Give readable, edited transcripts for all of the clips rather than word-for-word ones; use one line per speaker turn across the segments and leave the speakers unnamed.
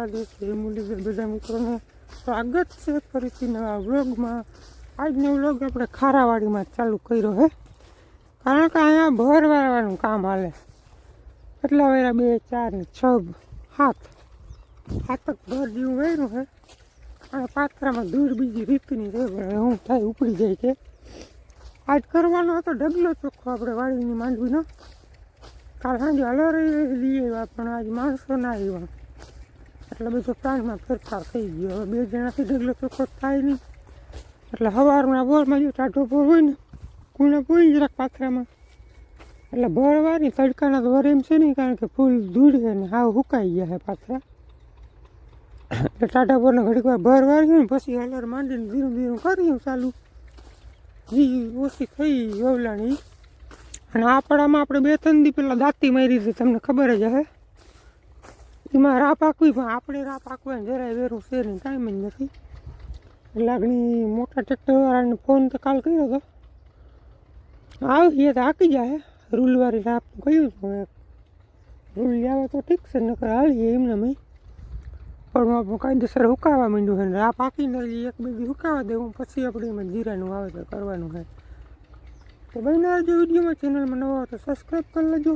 દ્વારકાધીશ જય મુરલીધર બધા મિત્રોને સ્વાગત છે ફરીથી નવા વ્લોગમાં। આજનો વ્લોગ આપણે ખારાવાડીમાં ચાલુ કર્યો છે, કારણ કે અહીંયા ભર વાળવાનું કામ હાલે। કેટલા વાળા 2 4 ને 6 7 ભર જેવું વાર્યું છે, અને પાત્રામાં ધૂળ બીજી રીતની છે, હું થાય ઉપડી જાય કે આજ કરવાનો હતો ઢગલો ચોખ્ખો આપણે વાડીની માંડવીનો। કાલ સાંજે હલરી લઈ આવ્યા, પણ આજ માણસો ના આવ્યા એટલે બધો પ્લાનમાં ફેરફાર થઈ ગયો। હવે 2 જણાથી ઢગલો ચોખ્ખો થાય નહીં, એટલે સવારના બોરમાં જો ટાઢો બોર હોય ને કુણા પૂરી જરાક પાથરામાં, એટલે ભર વારી તડકાના તો વર એમ છે નહીં, કારણ કે ફૂલ ધૂળ છે ને હાવ સુકાઈ ગયા છે પાથરા। એટલે ટાઢા બોરને ઘડીક વાર ભર વાર્યું ને પછી હલર માંડીને ધીરું ધીરું કર્યું ચાલુ, જી ઓછી થઈ વવલાણી। અને આપણામાં આપણે 2-3 દી પહેલાં દાંતી મારી હતી, તમને ખબર જ હશે। એમાં રા પાકવી, પણ આપણે રા પાકવાને જરાય વેરું છે નહીં, ટાઈમ જ નથી। લાગણી મોટા ટ્રેક્ટરવાળાને ફોન તો કાલ કર્યો હતો, આવીએ તો હાકી જાય। રૂલવાળી રાપ કહ્યું હતું, રૂલ આવે તો ઠીક છે, નકર હાલીએ એમને મેં, પણ કાયદેસર હુકાવા માંડ્યું છે ને રા પાકીને 1-2 દી હુકાવા દેવું, પછી આપણે એમાં જીરાનું વાવેતર કરવાનું છે। તો બન્યા રહેજો વિડીયોમાં, ચેનલમાં નવો હોય તો સબસ્ક્રાઈબ કરી લેજો।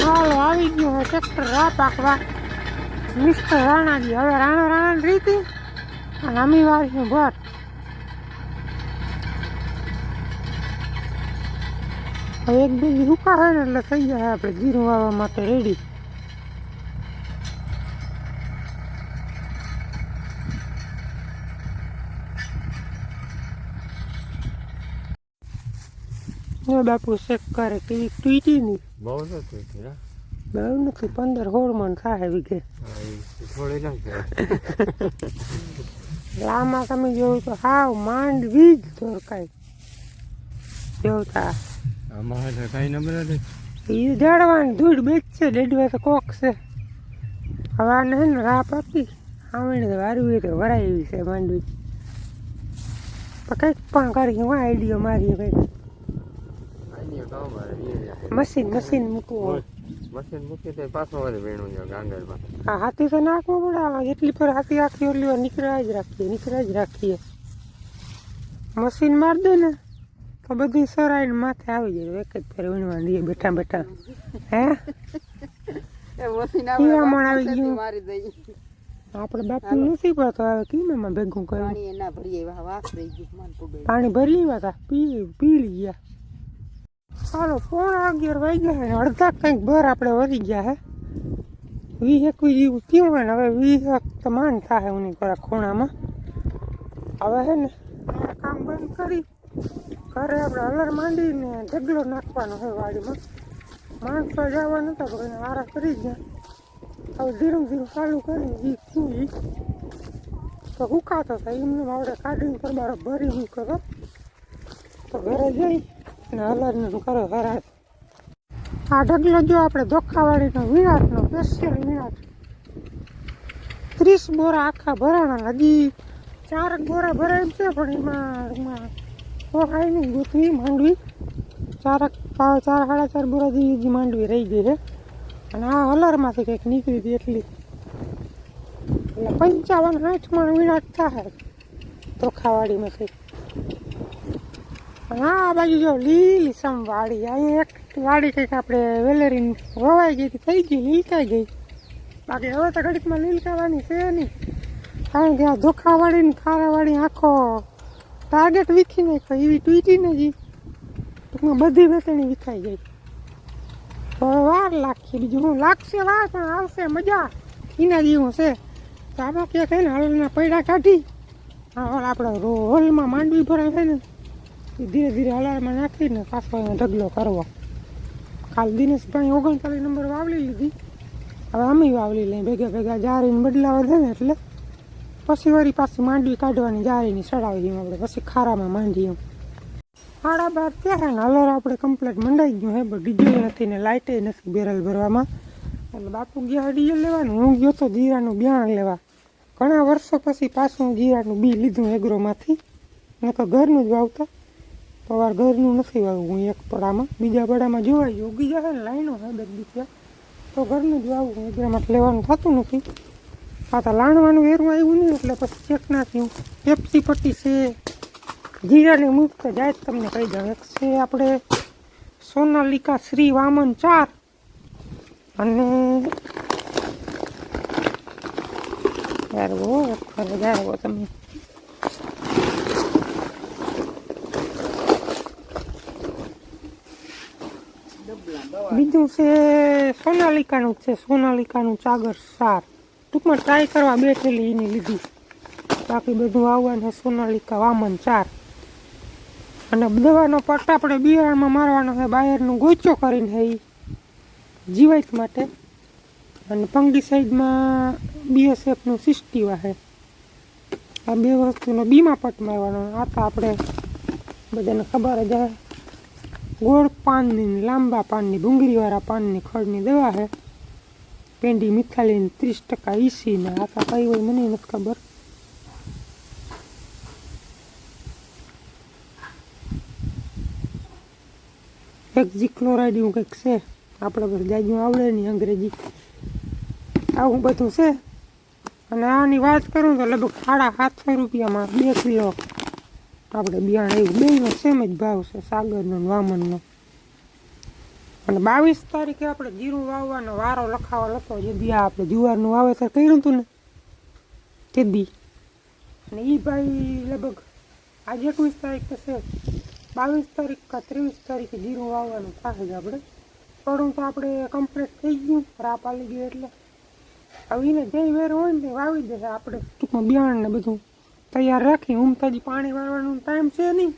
હાલો આવી ગયો છે ટ્રેક્ટર રા પાકવા, મિસ્ટર રાણાજી। હવે રાણા રીતિ અને અમી વાળી ભર, હવે 1-2 દી હુકા હોય ને એટલે થઈ જાય આપણે જીરું વાવવા માટે રેડી। બાપુ ચેક કરે કેવી ટૂટી નહીં,
બહુ નથી,
બહુ નથી, 15-16 મણ થાય વીઘે। લાંબા તમે જોયું તો હાવ માંડવી જ ધોરકાય જોતા,
અમારે કઈ નંબર નથી
એ જાડવાની ધૂળ બેચ છે, ડેડવા તો કોક છે। હવે આને હે ને રા પાકી આવણી વારવી તો વરાય એવી છે માંડવી, પણ કંઈક પણ કરી હું આઈડિયો મારીએ કંઈક મશીન મૂકવું,
મશીન મૂકી તો પાછું વળી વેણું છે ગાંગરમાં।
હા, હાથી તો નાખવું પડે, જેટલી પર હાથી આખી એટલી વાર નીકળ્યા જ રાખીએ। મશીન મારી દે ને તો બધી સરાઈને માથે આવી જાય, એક જ ફેર વીણવા દઈએ બેઠા બેઠા। હે હીરામણ આવી ગયું, આપણે બાપુ નથી પડતો, હવે કીમાં ભેગું કર્યું, પાણી ભરી આવ્યા હતા, પી ગયા। ચાલો 11:15 વાગ્યા છે, અડધા કંઈક ભર આપણે વધી ગયા છે। 20-21 જેવું થયું હોય ને, હવે 20 તો માંડ થાય ઉની પર ખૂણામાં। હવે છે ને કામ બંધ કરી ઘરે આપણે હલર માંડીને ઢગલો નાખવાનો છે વાડીમાં। માણસો જવા નતા, પણ વારા કરી ગયા। હવે ધીરું ચાલુ કરીને તો હુકાતો થાય એમને આપણે કાઢીને કરબારો ભરી મૂક્યો, તો ઘરે જઈ ને હલરને કરો હરાજ। આ ઢગલો જો આપણે ધોખાવાળીનો વિરાટનો સ્પેશિયલ વિરાટ, 30 બોરા આખા ભરાણા, હજી 4 બોરા ભરાય છે, પણ એમાં પોહાય નહીં ગોતવી માંડવી, 4-4.5 બોરા જેવી માંડવી રહી ગઈ છે। અને આ હલરમાંથી કંઈક નીકળી હતી એટલી, એટલે 55-60 મણ વિરાટ થાય ધોખાવાડીમાંથી। આ બાજુ જો લીલી સમ વાડી, અહીંયા એક વાડી કંઈક આપણે વેલેરીને વવાઈ ગઈ થઈ ગઈ, લીલકાઈ ગઈ, બાકી હવે તો ઘડીકમાં લીલકાવાની છે નહીં, કારણ કે આ ધોખાવાડી ને ખારાવાડી આખો ટાર્ગેટ વીખી નાખ્યો, એવી ટૂટી ને જી ટૂંકમાં બધી વેચણી વિખાઈ ગઈ। હવે વાર લાગશે, બીજું હું લાગશે વાર, પણ આવશે મજા એના જેવું છે। તો આમાં ક્યાંક છે ને હળના પૈડા કાઢી આપણે હોલમાં માંડવી ભરાય છે ને, ધીરે ધીરે હલારમાં નાખીને પાછો ઢગલો કરવો। કાલ દિનેશભાઈ 39 નંબર વાવલી લીધી, હવે અમે વાવલી લઈએ ભેગા જારીને બદલાવા દે ને, એટલે પછી વળી પાછી માંડવી કાઢવાની, જારીની ચડાવી આપણે પછી ખારામાં માંડીએ। 12:30 થયા ને હલર આપણે કમ્પ્લીટ મંડાઈ ગયું હે, પણ ડીઝલ નથી ને લાઇટે નથી બેરલ ભરવામાં, એટલે બાપુ ગયા ડીઝલ લેવાનું, હું ગયો તો જીરાનું બિયારણ લેવા। ઘણા વર્ષો પછી પાછું જીરાનું બી લીધું એગ્રોમાંથી, ને તો ઘરનું જ વાવતા, પવાર ઘરનું નથી વાવવું, એક પડામાં બીજા પડામાં જોવાય ઉગી જાય ને લાઈનો હે 2 દિવસ, તો ઘરનું જ વાવવું, એગ્રામાં લેવાનું થતું નથી. આ તો લાણવાનું વેરું આવ્યું નહીં એટલે પછી ચેક ના થયું. પેપ્સી પટ્ટી છે, જીરાની મુક્ત જાય તમને કહી દઉં. એક છે આપણે સોનાલિકા શ્રી વામન 4 અને યાર વો ખરે જાઓ તમે બીજું છે સોનાલિકાનું છે, સોનાલિકાનું ચાગર 4. ટૂંકમાં ટ્રાય કરવા બેઠેલી એની લીધી. બાકી બધું આવવાનું છે સોનાલિકા વામન 4. અને દવાનો પટ્ટ આપણે બિયારણમાં મારવાનો છે બાયરનું ગોચો કરીને છે એ જીવાત માટે. અને ફંગીસાઇડમાં BSFનું 60 વાહે. આ બે વસ્તુનો બીમાં પટ મારવાનો. આ તો આપણે બધાને ખબર જ છે ગોળ પાનની, લાંબા પાનની, ડુંગળીવાળા પાનની ખડની દવા છે. પેંડી મિથાલીન 30% ઈસીને. આ તો કઈ હોય મને નથી ખબર. એક્ઝિક્લોરાઇડ એવું કંઈક છે, આપણે બધું જાજુ આવડે નહીં અંગ્રેજી. આવું બધું છે. અને આની વાત કરું તો લગભગ 750 રૂપિયામાં 2 કિલો આપણે બિયારણ આવ્યું. બેનો સેમ જ ભાવ છે, સાગરનો ને વામનનો. અને 22 તારીખે આપણે જીરું વાવવાનો વારો લખાવેલો હતો. જે દી આપણે જુવારનું વાવેતર કર્યું હતું ને તે દી. અને એ ભાઈ લગભગ આજે 21 તારીખ છે, 22 તારીખ કે 23 તારીખે જીરું વાવવાનું થશે જ આપણે. થોડું તો આપણે કમ્પ્લીટ થઈ ગયું, રાપ આવી ગયું એટલે હવે એને જે વેર હોય ને વાવી દેશે. આપણે ટૂંકમાં બિયારણ ને બધું તૈયાર રાખી. ઉમતાજી પાણી વાળવાનો ટાઈમ છે નહીં,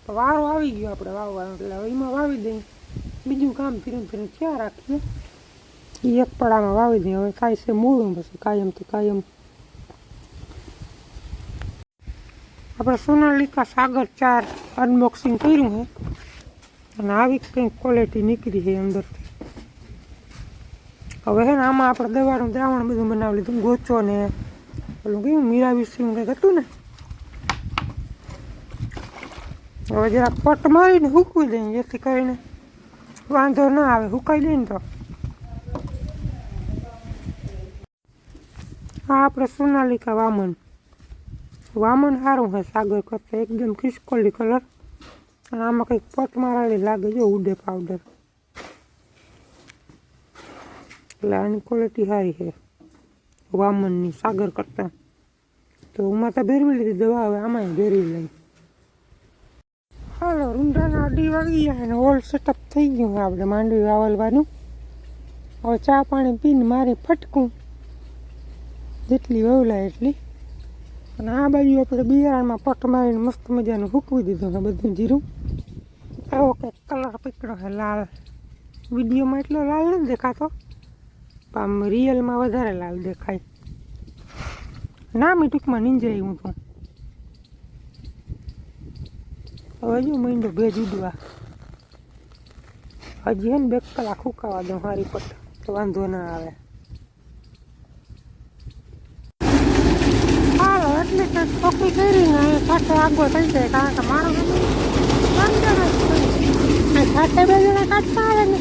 તો વારો આવી ગયો આપણે વાવવાનો એટલે હવે એમાં વાવી દઈએ. બીજું કામ ધીરે ધીરે ક્યાં રાખીએ એ એક પડામાં વાવી દઈએ. હવે થાય છે મૂળું પછી કાયમથી કાયમ. આપણે સોનાલિકા સાગર 4 અનબોક્સિંગ કર્યું છે અને આવી કંઈક ક્વોલિટી નીકળી છે અંદરથી. હવે છે ને આમાં આપણે દવાનું દ્રાવણ બધું બનાવી લીધું. ગોચો ને પેલું કેવું મીરાવીસીનું કંઈક હતું ને. હવે જરાક પટ મારીને સૂકવી દઈએ જેથી કરીને વાંધો ના આવે. સુકાઈ દઈએ ને તો આ આપણે સોનાલિકા વામન સારું છે સાગર કરતાં, એકદમ ખિસકોલી કલર. અને આમાં કંઈક પટ મારાળી લાગે જો ઉડે પાવડર, એટલે આની ક્વોલિટી સારી છે વામનની સાગર કરતાં. તો હું તો ભેરવી લીધી દવા, હવે આમાં ભેરવી લઈ. હાલો રૂંઢાના 2 વાગી ગયા અને ઓલ સેટઅપ થઈ ગયું છે આપણે માંડવી વાવલવાનું. હવે ચા પાણી પીને મારે ફટકું જેટલી વવલાય એટલી. અને આ બાજુ આપણે બિયારણમાં પટ મારીને મસ્ત મજાનું સૂકવી દીધું છે બધું જીરું. એવો કંઈક કલર પકડ્યો છે લાલ. વિડીયોમાં એટલો લાલ નથી દેખાતો, પણ આમ રિયલમાં વધારે લાલ દેખાય. નામી ટૂંકમાં નીંજાઈ હું તો. હવે જો માંડો ભેજ ઉડવા. હજી હે ને 2 કલાક સુકાવા દઉં હારી પટ તો વાંધો ના આવે. હાલો એટલે કે ચોખ્ખી કરીને સાથે આગો થઈ જાય, કારણ કે મારો સાથે 2 જણા કાઢતા આવે ને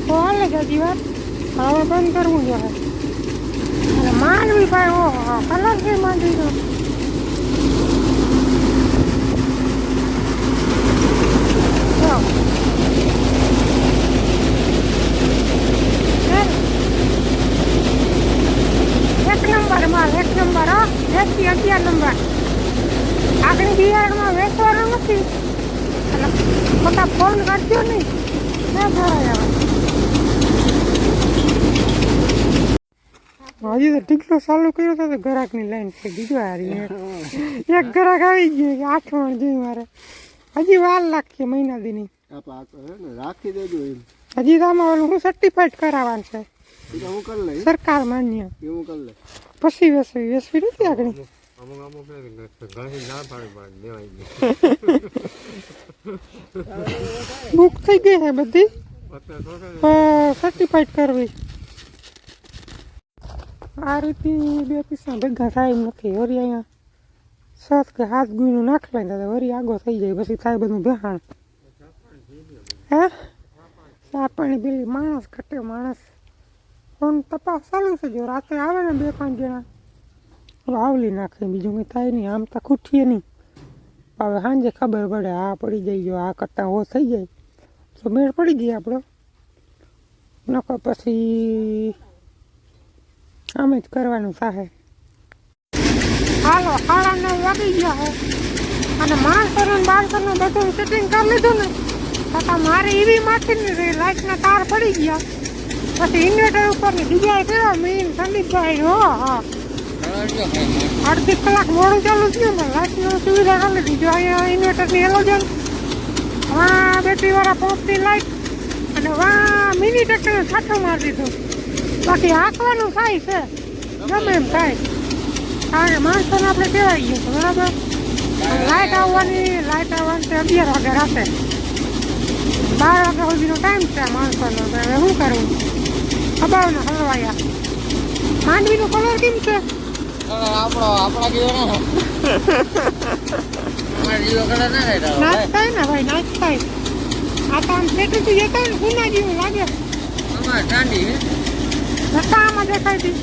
તો હાલે જ હજી વાત. હવે બંધ કરવું જોઈએ. અને માંડવી ભાઈ ઓહો કલર છે માંડવીનો. એક નંબર માલ, 1 નંબર. 10 થી 11 નંબર. આગળ બિયારણમાં વેચવાનું નથી એટલે ખોટા ફોન કરજો નહીં, ના ભરાય આવે. હજી તો ટીકલો ચાલુ કર્યો હતો તો ગ્રાહકની લાઈન થઈ ગઈ. જો હારી એક ગ્રાહક આવી ગયું કે 8 મણ જોઈ મારે. હજી વાર લાગશે મહિના દીની.
રાખી દેજો એમ.
હજી તો આમાં ઓલું હું સર્ટિફાઈડ કરાવવાનું છે
હું કરી લઈ
સરકાર માન્ય.
એવું કરી લે
પછી વેસવી નથી આગળ. બુક થઈ ગઈ છે બધી, સર્ટિફાઈડ કરવી. આ રીતે 2 પૈસા ભેગા થાય એમ નથી. વરી અહીંયા 7 કે 7 ગુણનું નાખલાય તો વરી આગો થઈ જાય, પછી થાય બધું બેહાણ. હે ચા પાણી પેલી માણસ ઘટે માણસ ફોન તપાસ ચાલુ છે. જો રાતે આવે ને 2-5 જણા વાવલી નાખે, બીજું કંઈ થાય નહીં. આમ તો ખૂટીએ નહીં. હવે સાંજે ખબર પડે, આ પડી જાય. જો આ કરતાં હો થઈ જાય તો મેળ પડી જાય આપણો. નકર પછી આમ જ કરવાનું થાય. હાલો 9:30 વાગી ગયા છે અને માણસોનું બાળકોનું બધું સેટિંગ કરી લીધું ને છતાં મારે એવી માથી ને લાઇટના તાર પડી ગયા. પછી ઇન્વર્ટર ઉપરની ડિઝાઇન કર્યો મીન સંદીપભાઈ. હો હા, અડધી કલાક મોડું ચાલુ થયું ને લાઇટની સુવિધા કરી લીધી. જો અહીંયા ઇન્વર્ટરની હેલોજન, વાં બેટરીવાળા પંપની લાઇટ અને વાં મિની ટ્રેક્ટરને છાંટો મારી દીધો. બાકી હાંકવાનું થાય છે, ગમે એમ થાય, કારણ કે માણસોને આપણે કહેવાય ગયું છે બરાબર. લાઇટ આવવાની છે 11 વાગે રાતે, 12 વાગ્યા સુધીનો ટાઈમ છે માણસોનો. હવે શું કરવું? ખબર ને હલવાયા. માંડવીનો કલર કેમ છે?
આપણા જેવો
નાચ થાય ને ભાઈ, નાચ થાય. આ તો આમ પેટું જતા ને ગુના જેવું લાગે. આમાં દેખાય હતી.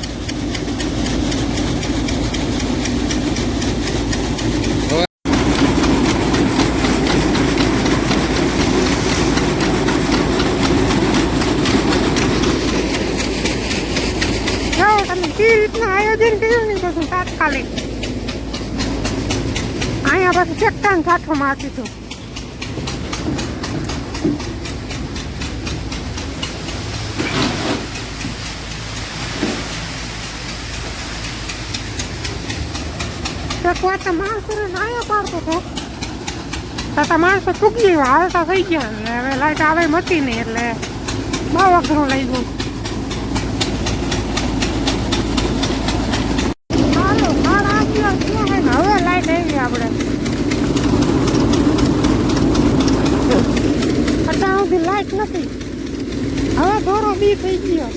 તમે કેવી રીતના આયોજન કર્યું ને બધું તાત્કાલિક. અહીંયા પછી ચેકટાન છાંટો મારતી હતું. એક વાત માણસોને નાયા પાડતો હતો છતાં માણસો ચૂકી હાલતા થઈ ગયા ને હવે લાઈટ આવે મતી નહીં એટલે બહુ અઘરું લઈ ગયું. હાલો 8:30 થયા છે ને હવે લાઈટ આવી આપણે. અત્યાર સુધી લાઈટ નથી, હવે થોડો દી થઈ ગયો.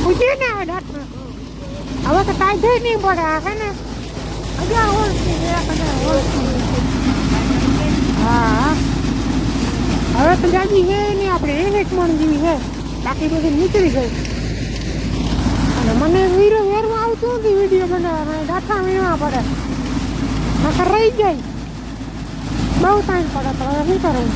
પૂછીએ ને હવે ડાક્ટર, હવે તો કાંઈ થઈ નહીં પડે. આ છે ને 1000 વોલ્ટની 1000 વોલ્ટની. હા હવે તો જાજી છે નહીં, આપણે 1 મણ જેવી છે, બાકી બધી નીકળી ગઈ. અને મને વેરમાં આવતું નથી વિડીયો બનાવવા, મને ડાટા વીણવા પડે, નકર રહી જાય. બહુ ટાઈમ પડે તો હવે શું કરવું?